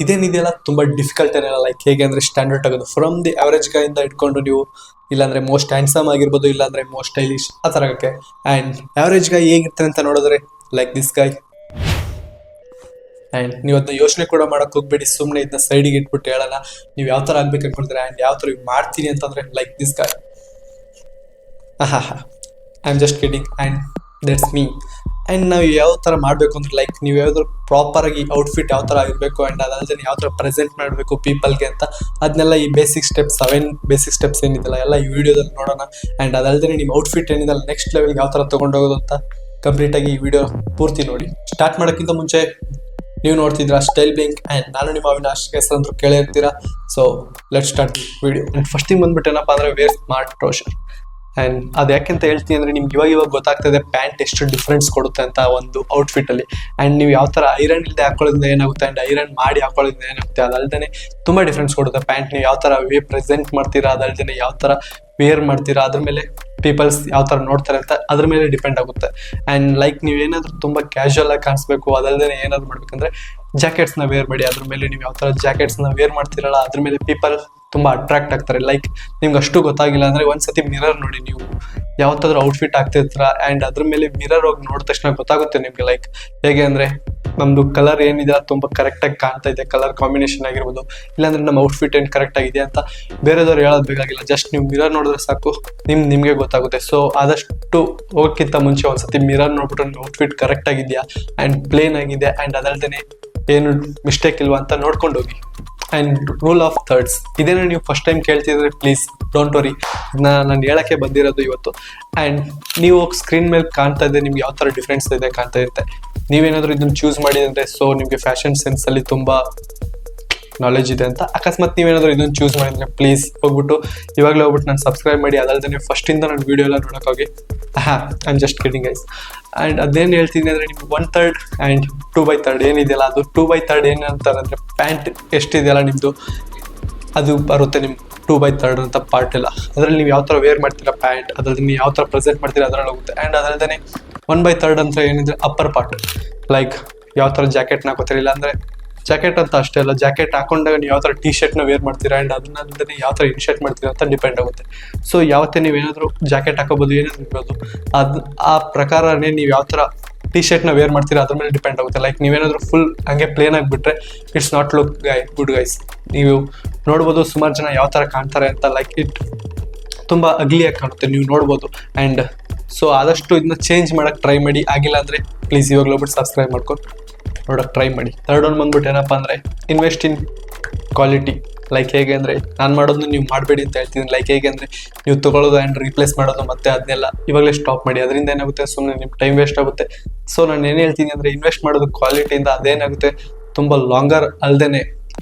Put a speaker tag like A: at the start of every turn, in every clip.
A: ಇದೇನಿದೆಯಲ್ಲ ತುಂಬ ಡಿಫಿಕಲ್ಟ್ ಏನಿಲ್ಲ. ಲೈಕ್ ಹೇಗೆ ಅಂದರೆ ಸ್ಟ್ಯಾಂಡರ್ಡ್ ಆಗೋದು ಫ್ರಮ್ ದಿ ಅವರೇಜ್ ಗಾಯಿಂದ ಇಟ್ಕೊಂಡು ನೀವು ಇಲ್ಲಾಂದ್ರೆ ಮೋಸ್ಟ್ ಹ್ಯಾಂಡ್ಸಮ್ ಆಗಿರ್ಬೋದು, ಇಲ್ಲಾಂದ್ರೆ ಮೋಸ್ಟ್ ಸ್ಟೈಲಿಶ್ ಆ ಥರಕ್ಕೆ. ಆ್ಯಂಡ್ ಅವರೇಜ್ ಗಾಯ್ ಹೇಗಿರ್ತಾರೆ ಅಂತ ನೋಡಿದ್ರೆ ಲೈಕ್ ದಿಸ್ ಗಾಯ್. ಆ್ಯಂಡ್ ನೀವು ಅದನ್ನ ಯೋಚನೆ ಕೂಡ ಮಾಡಕ್ ಹೋಗ್ಬೇಡಿ, ಸುಮ್ಮನೆ ಇದನ್ನ ಸೈಡಿಗೆ ಇಟ್ಬಿಟ್ಟು ಹೇಳೋಣ ನೀವು ಯಾವ ಥರ ಆಗ್ಬೇಕು ಅನ್ಕೊಳ್ತೀರಾ ಆ್ಯಂಡ್ ಯಾವ ಥರ ಮಾಡ್ತೀನಿ ಅಂತಂದ್ರೆ like this guy. I am just kidding and that's me. And ನಾವು ಯಾವ ಥರ ಮಾಡಬೇಕು ಅಂದ್ರೆ ಲೈಕ್ ನೀವು ಯಾವ್ದಾದ್ರು ಪ್ರಾಪರಾಗಿ ಔಟ್ಫಿಟ್ ಯಾವ ಥರ ಆಗಿರಬೇಕು ಆ್ಯಂಡ್ ಅದಲ್ಲದೆ ಯಾವ ಥರ ಪ್ರೆಸೆಂಟ್ ಮಾಡಬೇಕು ಪೀಪಲ್ಗೆ ಅಂತ ಅದನ್ನೆಲ್ಲ ಈ ಬೇಸಿಕ್ ಸ್ಟೆಪ್ಸ್ 7 ಬೇಸಿಕ್ ಸ್ಟೆಪ್ಸ್ ಏನಿದೆಲ್ಲ ಎಲ್ಲ ಈ ವಿಡಿಯೋದಲ್ಲಿ ನೋಡೋಣ. ಆ್ಯಂಡ್ ಅದಲ್ಲದೆ ನಿಮ್ಮ ಔಟ್ಫಿಟ್ ಏನಿದೆಲ್ಲ ನೆಕ್ಸ್ಟ್ ಲೆವೆಲ್ಗೆ ಯಾವ ಥರ ತೊಗೊಂಡೋಗೋದು ಅಂತ ಕಂಪ್ಲೀಟಾಗಿ ಈ ವಿಡಿಯೋ ಪೂರ್ತಿ ನೋಡಿ. ಸ್ಟಾರ್ಟ್ ಮಾಡೋಕ್ಕಿಂತ ಮುಂಚೆ ನೀವು ನೋಡ್ತಿದ್ದೀರಾ ಸ್ಟೈಲ್ ಬ್ಲಿಂಕ್ ಆ್ಯಂಡ್ ನಾನು ನಿಮ್ಮ ಅವಿನಾಶ್ ಹೆಸರಂತೂ ಕೇಳಿರ್ತೀರಾ. So let start the video. And ಫಸ್ಟಿಂಗ್ ಬಂದ್ಬಿಟ್ಟು ಏನಪ್ಪ ಅಂದರೆ ವೇರ್ ಸ್ಮಾರ್ಟ್ ಟ್ರೌಸರ್. ಆ್ಯಂಡ್ ಅದು ಯಾಕೆಂತ ಹೇಳ್ತೀನಿ ಅಂದರೆ ನಿಮ್ಗೆ ಇವಾಗ ಗೊತ್ತಾಗ್ತದೆ ಪ್ಯಾಂಟ್ ಎಷ್ಟು ಡಿಫ್ರೆನ್ಸ್ ಕೊಡುತ್ತೆ ಅಂತ ಒಂದು ಔಟ್ಫಿಟ್ಟಲ್ಲಿ. ಆ್ಯಂಡ್ ನೀವು ಯಾವ ಥರ ಐರನ್ ಇಲ್ಲದೆ ಹಾಕೊಳ್ಳೋದ್ರಿಂದ ಏನಾಗುತ್ತೆ ಆ್ಯಂಡ್ ಐರನ್ ಮಾಡಿ ಹಾಕೊಳ್ಳೋದ್ರಿಂದ ಏನಾಗುತ್ತೆ ಅದಲ್ದೇ ತುಂಬ ಡಿಫ್ರೆನ್ಸ್ ಕೊಡುತ್ತೆ. ಪ್ಯಾಂಟ್ ನೀವು ಯಾವ ಥರ ಪ್ರೆಸೆಂಟ್ ಮಾಡ್ತೀರಾ ಅದಲ್ದೇ ಯಾವ ಥರ ವೇರ್ ಮಾಡ್ತೀರಾ ಅದ್ರ ಮೇಲೆ ಪೀಪಲ್ಸ್ ಯಾವ ಥರ ನೋಡ್ತಾರೆ ಅಂತ ಅದ್ರ ಮೇಲೆ ಡಿಪೆಂಡ್ ಆಗುತ್ತೆ. ಆ್ಯಂಡ್ ಲೈಕ್ ನೀವೇನಾದರೂ ತುಂಬ ಕ್ಯಾಶುವಲ್ ಆಗಿ ಕಾಣಿಸ್ಬೇಕು ಅದಲ್ಲದೆ ಏನಾದ್ರು ಮಾಡ್ಬೇಕಂದ್ರೆ ಜಾಕೆಟ್ಸ್ನ ವೇರ್ ಮಾಡಿ. ಅದ್ರ ಮೇಲೆ ನೀವು ಯಾವ ಥರ ಜಾಕೆಟ್ಸ್ನ ವೇರ್ ಮಾಡ್ತೀರಲ್ಲ ಅದ್ರ ಮೇಲೆ ಪೀಪಲ್ ತುಂಬ ಅಟ್ರಾಕ್ಟ್ ಆಗ್ತಾರೆ. ಲೈಕ್ ನಿಮ್ಗೆ ಅಷ್ಟು ಗೊತ್ತಾಗಿಲ್ಲ ಅಂದರೆ ಒಂದ್ಸತಿ ಮಿರರ್ ನೋಡಿ, ನೀವು ಯಾವತ್ತಾದ್ರೂ ಔಟ್ಫಿಟ್ ಆಗ್ತಿರ್ತೀರ ಆ್ಯಂಡ್ ಅದ್ರ ಮೇಲೆ ಮಿರರ್ ಹೋಗಿ ನೋಡಿದ ತಕ್ಷಣ ಗೊತ್ತಾಗುತ್ತೆ ನಿಮಗೆ. ಲೈಕ್ ಹೇಗೆ ಅಂದರೆ ನಮ್ಮದು ಕಲರ್ ಏನಿದೆ ತುಂಬ ಕರೆಕ್ಟಾಗಿ ಕಾಣ್ತಾ ಇದೆ, ಕಲರ್ ಕಾಂಬಿನೇಷನ್ ಆಗಿರ್ಬೋದು, ಇಲ್ಲಾಂದ್ರೆ ನಮ್ಮ ಔಟ್ಫಿಟ್ ಏನು ಕರೆಕ್ಟ್ ಆಗಿದೆ ಅಂತ ಬೇರೆದವ್ರು ಹೇಳೋದು ಬೇಕಾಗಿಲ್ಲ. ಜಸ್ಟ್ ನೀವು ಮಿರರ್ ನೋಡಿದ್ರೆ ಸಾಕು ನಿಮಗೆ ಗೊತ್ತಾಗುತ್ತೆ. ಸೊ ಆದಷ್ಟು ಹೋಗೋಕ್ಕಿಂತ ಮುಂಚೆ ಒಂದ್ಸತಿ ಮಿರರ್ ನೋಡ್ಬಿಟ್ಟು ನಿಮ್ಮ ಔಟ್ಫಿಟ್ ಕರೆಕ್ಟ್ ಆಗಿದೆಯಾ ಆ್ಯಂಡ್ ಪ್ಲೇನ್ ಆಗಿದೆ ಆ್ಯಂಡ್ ಅದಲ್ದೇ ಏನು ಮಿಸ್ಟೇಕ್ ಇಲ್ವಾ ಅಂತ ನೋಡ್ಕೊಂಡು ಹೋಗಿ. ಆ್ಯಂಡ್ ರೂಲ್ ಆಫ್ ಥರ್ಡ್ಸ್ ಇದೇನೋ ನೀವು ಫಸ್ಟ್ ಟೈಮ್ ಕೇಳ್ತಿದ್ರೆ ಪ್ಲೀಸ್ ಡೋಂಟ್ ವರಿ, ನಾನು ಹೇಳೋಕ್ಕೆ ಬಂದಿರೋದು ಇವತ್ತು. ಆ್ಯಂಡ್ ನೀವು ಸ್ಕ್ರೀನ್ ಮೇಲೆ ಕಾಣ್ತಾ ಇದೆ ನಿಮ್ಗೆ ಯಾವ ಥರ ಡಿಫ್ರೆನ್ಸ್ ಇದೆ ಕಾಣ್ತಾ ಇರುತ್ತೆ. ನೀವೇನಾದರೂ ಇದನ್ನು ಚೂಸ್ ಮಾಡಿದ್ರೆ ಸೊ ನಿಮಗೆ ಫ್ಯಾಷನ್ ಸೆನ್ಸಲ್ಲಿ ತುಂಬ ನಾಲೆಜ್ ಇದೆ ಅಂತ. ಅಕಸ್ಮಾತ್ ನೀವೇನಾದರೂ ಇದನ್ನು ಚೂಸ್ ಮಾಡಿದ್ರೆ ಪ್ಲೀಸ್ ಹೋಗ್ಬಿಟ್ಟು ಇವಾಗಲೇ ಹೋಗ್ಬಿಟ್ಟು ನಾನು ಸಬ್ಸ್ಕ್ರೈಬ್ ಮಾಡಿ ಅದಲ್ಲದೆ ನೀವು ಫಸ್ಟಿಂದ ನನ್ನ ವೀಡಿಯೋ ಎಲ್ಲ ನೋಡೋಕ್ಕೋಗಿ. I am just kidding guys. And ಅದೇನು ಹೇಳ್ತೀನಿ ಅಂದರೆ ನಿಮ್ಗೆ 1/3 ಆ್ಯಂಡ್ 2/3 ಏನಿದೆಯಲ್ಲ ಅದು 2/3 ಏನು ಅಂತಾರಂದರೆ ಪ್ಯಾಂಟ್ ಎಷ್ಟಿದೆಯಲ್ಲ ನಿಮ್ಮದು ಅದು ಬರುತ್ತೆ ನಿಮ್ಗೆ 2/3 ಅಂತ ಪಾರ್ಟ್ ಎಲ್ಲ. ಅದರಲ್ಲಿ ನೀವು ಯಾವ ಥರ ವೇರ್ ಮಾಡ್ತೀರಾ ಪ್ಯಾಂಟ್ ಅದರಲ್ಲಿ ನೀವು ಯಾವ ಥರ ಪ್ರೆಸೆಂಟ್ ಮಾಡ್ತೀರಾ ಅದರಲ್ಲಿ ಹೋಗುತ್ತೆ. ಆ್ಯಂಡ್ ಅದಲ್ಲದೆ 1/3 ಅಂತ ಏನಿದೆ ಅಪ್ಪರ್ ಪಾರ್ಟ್, ಲೈಕ್ ಯಾವ ಥರ ಜಾಕೆಟ್ನ ಹಾಕೋತೀರ, ಇಲ್ಲಾಂದರೆ ಜಾಕೆಟ್ ಅಂತ ಅಷ್ಟೇ ಅಲ್ಲ, ಜಾಕೆಟ್ ಹಾಕೊಂಡಾಗ ನೀವು ಯಾವ ಥರ ಟಿ ಶರ್ಟ್ನ ವೇರ್ ಮಾಡ್ತೀರಾ ಆ್ಯಂಡ್ ಅದನ್ನಲ್ಲದೆ ಯಾವ ಥರ ಇನ್ಶರ್ಟ್ ಮಾಡ್ತೀರಾ ಅಂತ ಡಿಪೆಂಡ್ ಆಗುತ್ತೆ. ಸೊ ಯಾವತ್ತೇ ನೀವೇನಾದರೂ ಜಾಕೆಟ್ ಹಾಕೋಬೋದು ಏನಾದರೂ ಇರ್ಬೋದು ಆ ಪ್ರಕಾರನೇ ನೀವು ಯಾವ ಥರ ಟಿ ಶರ್ಟ್ನ ವೇರ್ ಮಾಡ್ತೀರಾ ಅದ್ರ ಮೇಲೆ ಡಿಪೆಂಡ್ ಆಗುತ್ತೆ. ಲೈಕ್ ನೀವೇನಾದರೂ ಫುಲ್ ಹಂಗೆ ಪ್ಲೇನ್ ಆಗಿಬಿಟ್ರೆ it's not look good guys. ನೀವು ನೋಡ್ಬೋದು ಸುಮಾರು ಜನ ಯಾವ ಥರ ಕಾಣ್ತಾರೆ ಅಂತ, ಲೈಕ್ ಇಟ್ ತುಂಬ ಅಗ್ಲಿಯಾಗಿ ಕಾಣುತ್ತೆ ನೀವು ನೋಡ್ಬೋದು. ಆ್ಯಂಡ್ ಸೊ ಆದಷ್ಟು ಇದನ್ನ ಚೇಂಜ್ ಮಾಡೋಕ್ಕೆ ಟ್ರೈ ಮಾಡಿ. ಆಗಿಲ್ಲ ಅಂದರೆ ಪ್ಲೀಸ್ ಇವಾಗಲೂ ಹೋಗ್ಬಿಟ್ಟು ಸಬ್ಸ್ಕ್ರೈಬ್ ಮಾಡ್ಕೊಂಡು ನೋಡೋಕೆ ಟ್ರೈ ಮಾಡಿ. ಥರ್ಡ್ ಒನ್ ಬಂದ್ಬಿಟ್ಟು ಏನಪ್ಪ ಅಂದರೆ ಇನ್ವೆಸ್ಟ್ ಇನ್ ಕ್ವಾಲಿಟಿ. ಲೈಕ್ ಹೇಗೆ ಅಂದರೆ ನಾನು ಮಾಡೋದನ್ನ ನೀವು ಮಾಡಬೇಡಿ ಅಂತ ಹೇಳ್ತೀನಿ. ಲೈಕ್ ಹೇಗೆ ಅಂದರೆ ನೀವು ತೊಗೊಳ್ಳೋದು ಆ್ಯಂಡ್ ರೀಪ್ಲೇಸ್ ಮಾಡೋದು ಮತ್ತು ಅದನ್ನೆಲ್ಲ ಇವಾಗಲೇ ಸ್ಟಾಪ್ ಮಾಡಿ. ಅದರಿಂದ ಏನಾಗುತ್ತೆ ಸುಮ್ಮನೆ ನಿಮ್ಮ ಟೈಮ್ ವೇಸ್ಟ್ ಆಗುತ್ತೆ. ಸೊ ನಾನು ಏನು ಹೇಳ್ತೀನಿ ಅಂದರೆ ಇನ್ವೆಸ್ಟ್ ಮಾಡೋದು ಕ್ವಾಲಿಟಿಯಿಂದ. ಅದೇನಾಗುತ್ತೆ ತುಂಬ ಲಾಂಗರ್ ಅಲ್ಲದೇ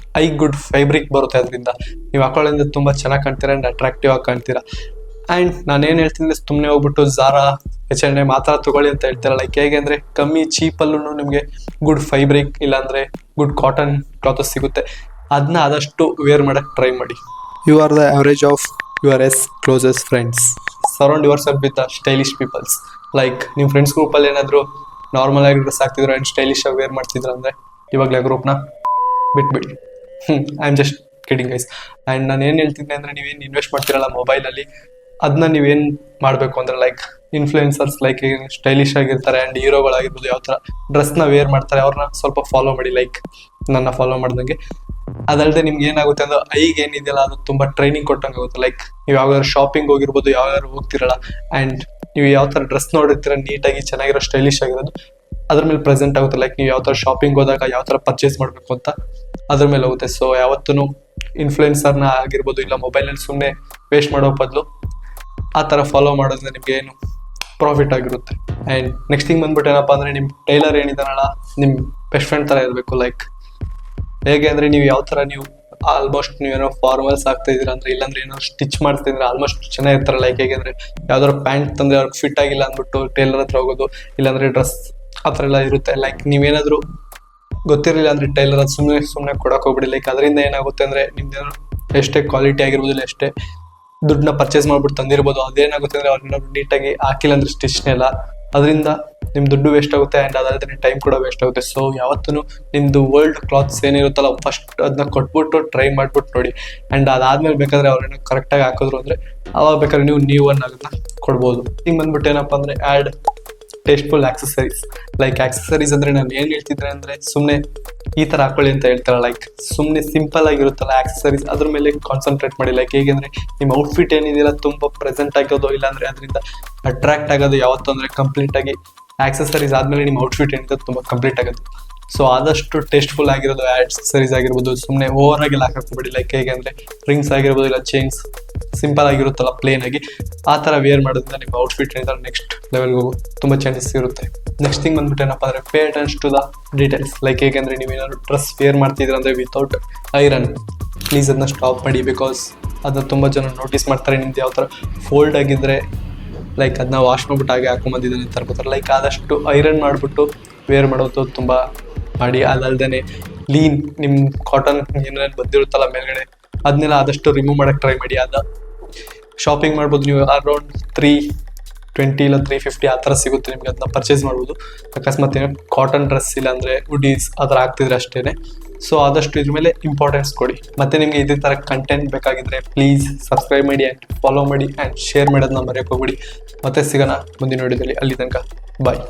A: ಗುಡ್ ಫೈಬ್ರಿಕ್ ಬರುತ್ತೆ. ಅದರಿಂದ ನೀವು ಹಾಕೊಳ್ಳೋದ್ರಿಂದ ತುಂಬ ಚೆನ್ನಾಗಿ ಕಾಣ್ತೀರಾ ಆ್ಯಂಡ್ ಅಟ್ರಾಕ್ಟಿವ್ ಆಗಿ ಕಾಣ್ತೀರಾ. ಆ್ಯಂಡ್ ನಾನೇನು ಹೇಳ್ತೀನಿ ಅಂದರೆ ಸುಮ್ಮನೆ ಹೋಗ್ಬಿಟ್ಟು ಝಾರಾ H&M ಮಾತ್ರ ತೊಗೊಳ್ಳಿ ಅಂತ ಹೇಳ್ತಾರೆ. ಲೈಕ್ ಹೇಗೆ ಅಂದರೆ ಕಮ್ಮಿ ಚೀಪಲ್ಲೂ ನಿಮಗೆ ಗುಡ್ ಫೈಬ್ರಿಕ್ ಇಲ್ಲಾಂದರೆ ಗುಡ್ ಕಾಟನ್ ಕ್ಲಾತಸ್ ಸಿಗುತ್ತೆ. ಅದನ್ನ ಆದಷ್ಟು ವೇರ್ ಮಾಡೋಕ್ಕೆ ಟ್ರೈ ಮಾಡಿ. You are the average of your closest friends. Surround yourself with the stylish peoples. Like ನಿಮ್ಮ ಫ್ರೆಂಡ್ಸ್ ಗ್ರೂಪಲ್ಲಿ ಏನಾದರೂ ನಾರ್ಮಲ್ ಆಗಿ ಡ್ರೆಸ್ ಹಾಕ್ತಿದ್ರು ಆ್ಯಂಡ್ ಸ್ಟೈಲಿಶ್ ಆಗಿ ವೇರ್ ಮಾಡ್ತಿದ್ರು ಅಂದರೆ ಇವಾಗಲೇ ಗ್ರೂಪ್ನ ಬಿಟ್ಬಿಡಿ. I am just kidding guys. And ನಾನು ಏನು ಹೇಳ್ತಿದ್ದೆ ಅಂದರೆ ನೀವೇನು ಇನ್ವೆಸ್ಟ್ ಮಾಡ್ತಿರಲ್ಲ ಮೊಬೈಲಲ್ಲಿ ಅದನ್ನ ನೀವೇನು ಮಾಡಬೇಕು ಅಂದರೆ ಲೈಕ್ ಇನ್ಫ್ಲುಯೆನ್ಸರ್ಸ್ ಲೈಕ್ ಸ್ಟೈಲಿಶ್ ಆಗಿರ್ತಾರೆ ಆ್ಯಂಡ್ ಹೀರೋಗಳಾಗಿರ್ಬೋದು ಯಾವ ಥರ ಡ್ರೆಸ್ನ ವೇರ್ ಮಾಡ್ತಾರೆ ಅವ್ರನ್ನ ಸ್ವಲ್ಪ ಫಾಲೋ ಮಾಡಿ, ಲೈಕ್ ನನ್ನ ಫಾಲೋ ಮಾಡ್ದಂಗೆ. ಅದಲ್ಲದೆ ನಿಮ್ಗೆ ಏನಾಗುತ್ತೆ ಅಂದ್ರೆ ಐಗೆ ಏನಿದೆಯಲ್ಲ ಅದು ತುಂಬ ಟ್ರೈನಿಂಗ್ ಕೊಟ್ಟಂಗೆ ಆಗುತ್ತೆ. ಲೈಕ್ ನೀವು ಯಾವ್ದಾದ್ರು ಶಾಪಿಂಗ್ ಹೋಗಿರ್ಬೋದು, ಯಾವ್ಯಾರು ಹೋಗ್ತಿರಲ್ಲ ಆ್ಯಂಡ್ ನೀವು ಯಾವ ಥರ ಡ್ರೆಸ್ ನೋಡಿರ್ತೀರ ನೀಟಾಗಿ ಚೆನ್ನಾಗಿರೋ ಸ್ಟೈಲಿಶ್ ಆಗಿರೋದು ಅದ್ರ ಮೇಲೆ ಪ್ರೆಸೆಂಟ್ ಆಗುತ್ತೆ. ಲೈಕ್ ನೀವು ಯಾವ ಥರ ಶಾಪಿಂಗ್ ಹೋದಾಗ ಯಾವ ಥರ ಪರ್ಚೇಸ್ ಮಾಡಬೇಕು ಅಂತ ಅದ್ರ ಮೇಲೆ ಹೋಗುತ್ತೆ. ಸೊ ಯಾವತ್ತೂ ಇನ್ಫ್ಲುಯೆನ್ಸರ್ನ ಆಗಿರ್ಬೋದು ಇಲ್ಲ ಮೊಬೈಲಲ್ಲಿ ಸುಮ್ಮನೆ ವೇಸ್ಟ್ ಮಾಡೋ ಬದಲು ಆ ಥರ ಫಾಲೋ ಮಾಡೋದ್ರಿಂದ ನಿಮಗೆ ಏನು ಪ್ರಾಫಿಟ್ ಆಗಿರುತ್ತೆ. ಆ್ಯಂಡ್ ನೆಕ್ಸ್ಟ್ ಥಿಂಗ್ ಬಂದ್ಬಿಟ್ಟು ಏನಪ್ಪ ಅಂದರೆ ನಿಮ್ಮ ಟೈಲರ್ ಏನಿದಾನಲ್ಲ ನಿಮ್ಮ ಬೆಸ್ಟ್ ಫ್ರೆಂಡ್ ಥರ ಇರಬೇಕು. ಲೈಕ್ ಹೇಗೆ ಅಂದರೆ ನೀವು ಯಾವ ಥರ ನೀವು ಆಲ್ಮೋಸ್ಟ್ ನೀವೇನೋ ಫಾರ್ಮಲ್ಸ್ ಆಗ್ತಾ ಇದ್ದೀರಾ ಅಂದರೆ ಇಲ್ಲಾಂದ್ರೆ ಏನೋ ಸ್ಟಿಚ್ ಮಾಡ್ತಿದ್ರೆ ಆಲ್ಮೋಸ್ಟ್ ಚೆನ್ನಾಗಿರ್ತಾರೆ. ಲೈಕ್ ಹೇಗೆ ಅಂದರೆ ಯಾವ್ದಾದ್ರು ಪ್ಯಾಂಟ್ ತಂದರೆ ಅವ್ರಿಗೆ ಫಿಟ್ ಆಗಿಲ್ಲ ಅಂದ್ಬಿಟ್ಟು ಟೈಲರ್ ಹತ್ರ ಹೋಗೋದು, ಇಲ್ಲಾಂದರೆ ಡ್ರೆಸ್ ಆ ಥರ ಎಲ್ಲ ಇರುತ್ತೆ. ಲೈಕ್ ನೀವೇನಾದರೂ ಗೊತ್ತಿರಲಿಲ್ಲ ಅಂದರೆ ಟೈಲರ್ ಅದು ಸುಮ್ಮನೆ ಕೊಡೋಕೆ ಹೋಗ್ಬಿಡಿ. ಲೈಕ್ ಅದರಿಂದ ಏನಾಗುತ್ತೆ ಅಂದರೆ ನಿಮ್ದೇನೋ ಎಷ್ಟೇ ಕ್ವಾಲಿಟಿ ಆಗಿರ್ಬೋದು ಇಲ್ಲ ಎಷ್ಟೇ ದುಡ್ಡನ್ನ ಪರ್ಚೇಸ್ ಮಾಡ್ಬಿಟ್ಟು ತಂದಿರ್ಬೋದು, ಅದೇನಾಗುತ್ತೆ ಅಂದರೆ ಅವ್ರನ್ನ ನೀಟಾಗಿ ಹಾಕಿಲ್ಲ ಅಂದರೆ ಸ್ಟಿಚ್ನೆಲ್ಲ ಅದರಿಂದ ನಿಮ್ಮ ದುಡ್ಡು ವೇಸ್ಟ್ ಆಗುತ್ತೆ ಆ್ಯಂಡ್ ಅದಲ್ಲದೆ ಟೈಮ್ ಕೂಡ ವೇಸ್ಟ್ ಆಗುತ್ತೆ. ಸೊ ಯಾವತ್ತೂ ನಿಮ್ಮದು ಓಲ್ಡ್ ಕ್ಲಾತ್ಸ್ ಏನಿರುತ್ತಲ್ಲ ಫಸ್ಟ್ ಅದನ್ನ ಕೊಟ್ಬಿಟ್ಟು ಟ್ರೈ ಮಾಡ್ಬಿಟ್ಟು ನೋಡಿ. ಆ್ಯಂಡ್ ಅದಾದ್ಮೇಲೆ ಬೇಕಾದ್ರೆ ಅವ್ರೇನೋ ಕರೆಕ್ಟಾಗಿ ಹಾಕಿದ್ರು ಅಂದರೆ ಅವಾಗ ಬೇಕಾದ್ರೆ ನೀವು ಅದನ್ನ ಕೊಡ್ಬೋದು. ಹಿಂಗೆ ಬಂದ್ಬಿಟ್ಟು ಏನಪ್ಪ ಅಂದರೆ add tasteful accessories. Like accessories ಅಂದರೆ ನಾನು ಏನು ಹೇಳ್ತಿದ್ರೆ ಅಂದರೆ ಸುಮ್ಮನೆ ಈ ಥರ ಹಾಕೊಳ್ಳಿ ಅಂತ ಹೇಳ್ತಾರೆ. ಲೈಕ್ ಸುಮ್ಮನೆ ಸಿಂಪಲ್ ಆಗಿರುತ್ತಲ್ಲ ಆಕ್ಸೆಸರೀಸ್, ಅದ್ರ ಮೇಲೆ ಕಾನ್ಸಂಟ್ರೇಟ್ ಮಾಡಿ. ಲೈಕ್ ಹೇಗೆಂದರೆ ನಿಮ್ಮ ಔಟ್ಫಿಟ್ ಏನಿದೆಯಲ್ಲ ತುಂಬ ಪ್ರೆಸೆಂಟ್ ಆಗೋದು, ಇಲ್ಲಾಂದರೆ ಅದರಿಂದ ಅಟ್ರಾಕ್ಟ್ ಆಗೋದು ಯಾವತ್ತು ಅಂದರೆ ಕಂಪ್ಲೀಟಾಗಿ ಆಕ್ಸೆಸರೀಸ್ ಆದಮೇಲೆ ನಿಮ್ಮ ಔಟ್ಫಿಟ್ ಏನಿದೆ ತುಂಬ ಕಂಪ್ಲೀಟ್ ಆಗೋದು. ಸೊ ಆದಷ್ಟು ಟೇಸ್ಟ್ಫುಲ್ ಆಗಿರೋದು ಆಕ್ಸೆಸರೀಸ್ ಆಗಿರ್ಬೋದು. ಸುಮ್ಮನೆ ಓವರ್ ಆಗಿ ಹಾಕೋಬೇಡಿ. ಲೈಕ್ ಹೇಗೆ ಅಂದರೆ ರಿಂಗ್ಸ್ ಆಗಿರ್ಬೋದು, ಇಲ್ಲ ಚೈನ್ಸ್ ಸಿಂಪಲ್ ಆಗಿರುತ್ತಲ್ಲ ಪ್ಲೇನ್ ಆಗಿ, ಆ ಥರ ವೇರ್ ಮಾಡೋದ್ರಿಂದ ನಿಮ್ಮ ಔಟ್ಫಿಟ್ ಏನಿದೆ ನೆಕ್ಸ್ಟ್ ಲೆವೆಲ್ಗೆ ಹೋಗೋ ತುಂಬ ಚಾನ್ಸಸ್ ಇರುತ್ತೆ. ನೆಕ್ಸ್ಟ್ ಥಿಂಗ್ ಬಂದ್ಬಿಟ್ಟು ಏನಪ್ಪ ಅಂದರೆ pay attention to the details. Like ಹೇಗೆಂದರೆ ನೀವೇನಾದ್ರು ಡ್ರೆಸ್ ವೇರ್ ಮಾಡ್ತಿದ್ರೆ ಅಂದರೆ ವಿತೌಟ್ ಐರನ್, ಪ್ಲೀಸ್ ಅದನ್ನ ಸ್ಟಾಪ್ ಮಾಡಿ. ಬಿಕಾಸ್ ಅದನ್ನ ತುಂಬ ಜನ ನೋಟಿಸ್ ಮಾಡ್ತಾರೆ. ನಿಮ್ದು ಯಾವ ಥರ ಫೋಲ್ಡ್ ಆಗಿದ್ದರೆ ಲೈಕ್ ಅದನ್ನ ವಾಶ್ ಮಾಡ್ಬಿಟ್ಟು ಹಾಗೆ ಹಾಕೊಂಬಂದಿದ್ದಾನೆ ಅಂತ ಅನ್ಕೋತಾರೆ. ಲೈಕ್ ಆದಷ್ಟು ಐರನ್ ಮಾಡಿಬಿಟ್ಟು ವೇರ್ ಮಾಡೋದು ತುಂಬ ಮಾಡಿ. ಅದಲ್ದೇ ಲೀನ್ ನಿಮ್ಮ ಕಾಟನ್ ಏನೇನು ಬಂದಿರುತ್ತಲ್ಲ ಮೇಲ್ಗಡೆ, ಅದನ್ನೆಲ್ಲ ಆದಷ್ಟು ರಿಮೂವ್ ಮಾಡೋಕ್ಕೆ ಟ್ರೈ ಮಾಡಿ. ಅದು ಶಾಪಿಂಗ್ ಮಾಡ್ಬೋದು ನೀವು ಅರೌಂಡ್ 320 ಇಲ್ಲ 350 ಆ ಥರ ಸಿಗುತ್ತೆ ನಿಮ್ಗೆ. ಅದನ್ನ ಪರ್ಚೇಸ್ ಮಾಡ್ಬೋದು. ಅಕಸ್ಮಾತ್ ಏನೋ ಕಾಟನ್ ಡ್ರೆಸ್ ಇಲ್ಲಾಂದರೆ ಹುಡೀಸ್ ಆ ಥರ ಆಗ್ತಿದ್ರೆ ಅಷ್ಟೇ. ಸೊ ಆದಷ್ಟು ಇದ್ರ ಮೇಲೆ ಇಂಪಾರ್ಟೆನ್ಸ್ ಕೊಡಿ. ಮತ್ತು ನಿಮಗೆ ಇದೇ ಥರ ಕಂಟೆಂಟ್ ಬೇಕಾಗಿದ್ದರೆ ಪ್ಲೀಸ್ ಸಬ್ಸ್ಕ್ರೈಬ್ ಮಾಡಿ ಆ್ಯಂಡ್ ಫಾಲೋ ಮಾಡಿ ಆ್ಯಂಡ್ ಶೇರ್ ಮಾಡೋದನ್ನ ಮರೆಯೋಕೆ ಹೋಗ್ಬಿಡಿ. ಮತ್ತೆ ಸಿಗೋಣ ಮುಂದಿನ ವಿಡಿಯೋದಲ್ಲಿ. ಅಲ್ಲಿ ತನಕ ಬಾಯ್.